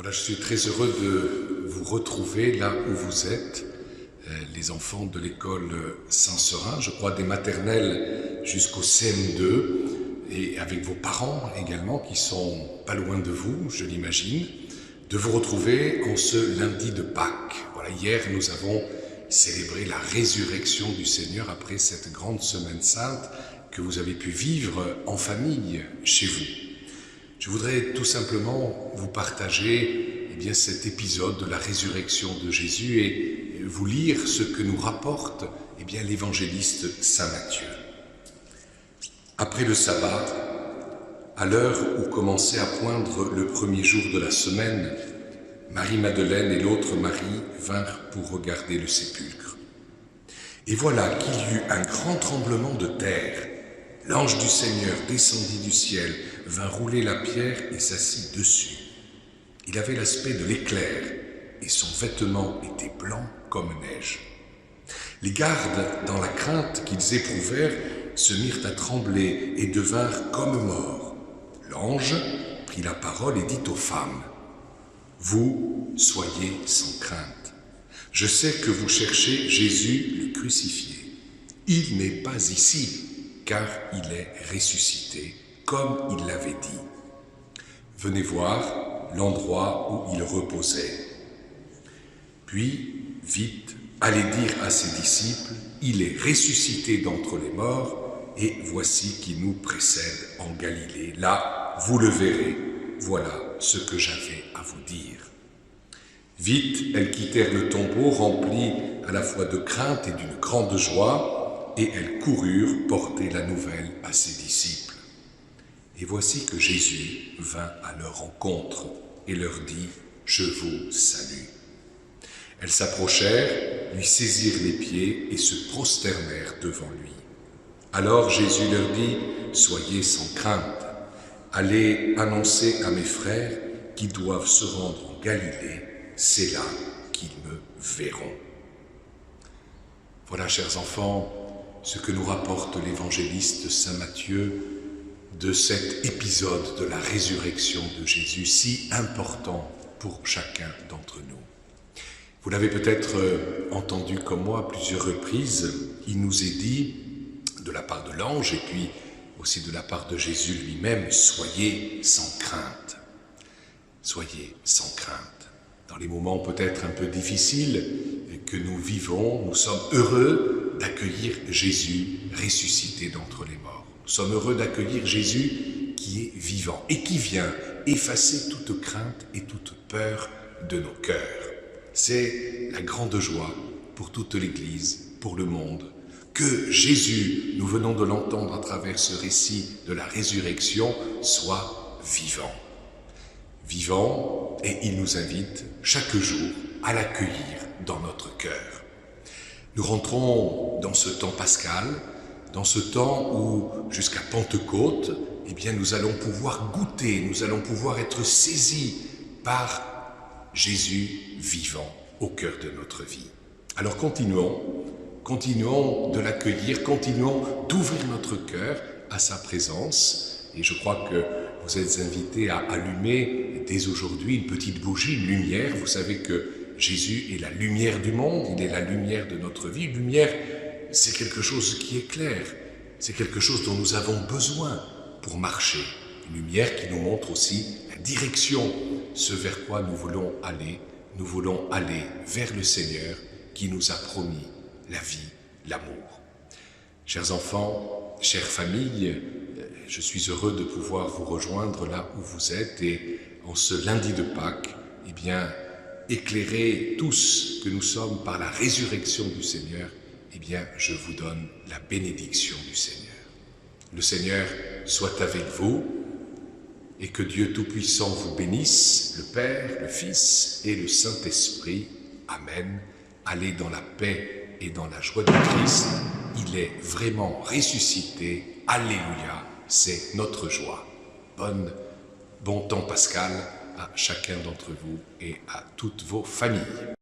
Voilà, je suis très heureux de vous retrouver là où vous êtes, les enfants de l'école Saint-Seurin, je crois des maternelles jusqu'au CM2, et avec vos parents également qui sont pas loin de vous, je l'imagine, de vous retrouver en ce lundi de Pâques. Voilà, hier nous avons célébré la résurrection du Seigneur après cette grande semaine sainte que vous avez pu vivre en famille chez vous. Je voudrais tout simplement vous partager cet épisode de la résurrection de Jésus et vous lire ce que nous rapporte l'évangéliste Saint Matthieu. Après le sabbat, à l'heure où commençait à poindre le premier jour de la semaine, Marie-Madeleine et l'autre Marie vinrent pour regarder le sépulcre. Et voilà qu'il y eut un grand tremblement de terre. L'ange du Seigneur descendit du ciel, vint rouler la pierre et s'assit dessus. Il avait l'aspect de l'éclair et son vêtement était blanc comme neige. Les gardes, dans la crainte qu'ils éprouvèrent, se mirent à trembler et devinrent comme morts. L'ange prit la parole et dit aux femmes : « Vous soyez sans crainte. Je sais que vous cherchez Jésus le crucifié. Il n'est pas ici, car il est ressuscité, comme il l'avait dit. Venez voir l'endroit où il reposait. Puis, vite, allez dire à ses disciples, il est ressuscité d'entre les morts, et voici qu'il nous précède en Galilée. Là, vous le verrez. Voilà ce que j'avais à vous dire. » Vite, elles quittèrent le tombeau, remplies à la fois de crainte et d'une grande joie, et elles coururent porter la nouvelle à ses disciples. Et voici que Jésus vint à leur rencontre et leur dit : « Je vous salue. » Elles s'approchèrent, lui saisirent les pieds et se prosternèrent devant lui. Alors Jésus leur dit : « Soyez sans crainte. Allez annoncer à mes frères qui doivent se rendre en Galilée. C'est là qu'ils me verront. » Voilà, chers enfants, ce que nous rapporte l'évangéliste Saint Matthieu de cet épisode de la résurrection de Jésus, si important pour chacun d'entre nous. Vous l'avez peut-être entendu comme moi à plusieurs reprises, il nous est dit, de la part de l'ange et puis aussi de la part de Jésus lui-même, « Soyez sans crainte. » Soyez sans crainte. Dans les moments peut-être un peu difficiles que nous vivons, nous sommes heureux d'accueillir Jésus ressuscité d'entre les morts. Nous sommes heureux d'accueillir Jésus qui est vivant et qui vient effacer toute crainte et toute peur de nos cœurs. C'est la grande joie pour toute l'Église, pour le monde, que Jésus, nous venons de l'entendre à travers ce récit de la résurrection, soit vivant. Vivant, et il nous invite chaque jour à l'accueillir dans notre cœur. Nous rentrons dans ce temps pascal, dans ce temps où, jusqu'à Pentecôte, nous allons pouvoir goûter, nous allons pouvoir être saisis par Jésus vivant au cœur de notre vie. Alors continuons de l'accueillir, continuons d'ouvrir notre cœur à sa présence. Et je crois que vous êtes invités à allumer dès aujourd'hui une petite bougie, une lumière. Vous savez que Jésus est la lumière du monde, il est la lumière de notre vie. Lumière, c'est quelque chose qui éclaire, c'est quelque chose dont nous avons besoin pour marcher. Une lumière qui nous montre aussi la direction, ce vers quoi nous voulons aller. Nous voulons aller vers le Seigneur qui nous a promis la vie, l'amour. Chers enfants, chères familles, je suis heureux de pouvoir vous rejoindre là où vous êtes et en ce lundi de Pâques, éclairer tous que nous sommes par la résurrection du Seigneur, je vous donne la bénédiction du Seigneur. Le Seigneur soit avec vous et que Dieu Tout-Puissant vous bénisse, le Père, le Fils et le Saint-Esprit. Amen. Allez dans la paix et dans la joie du Christ. Il est vraiment ressuscité. Alléluia. C'est notre joie. Bon temps pascal à chacun d'entre vous et à toutes vos familles.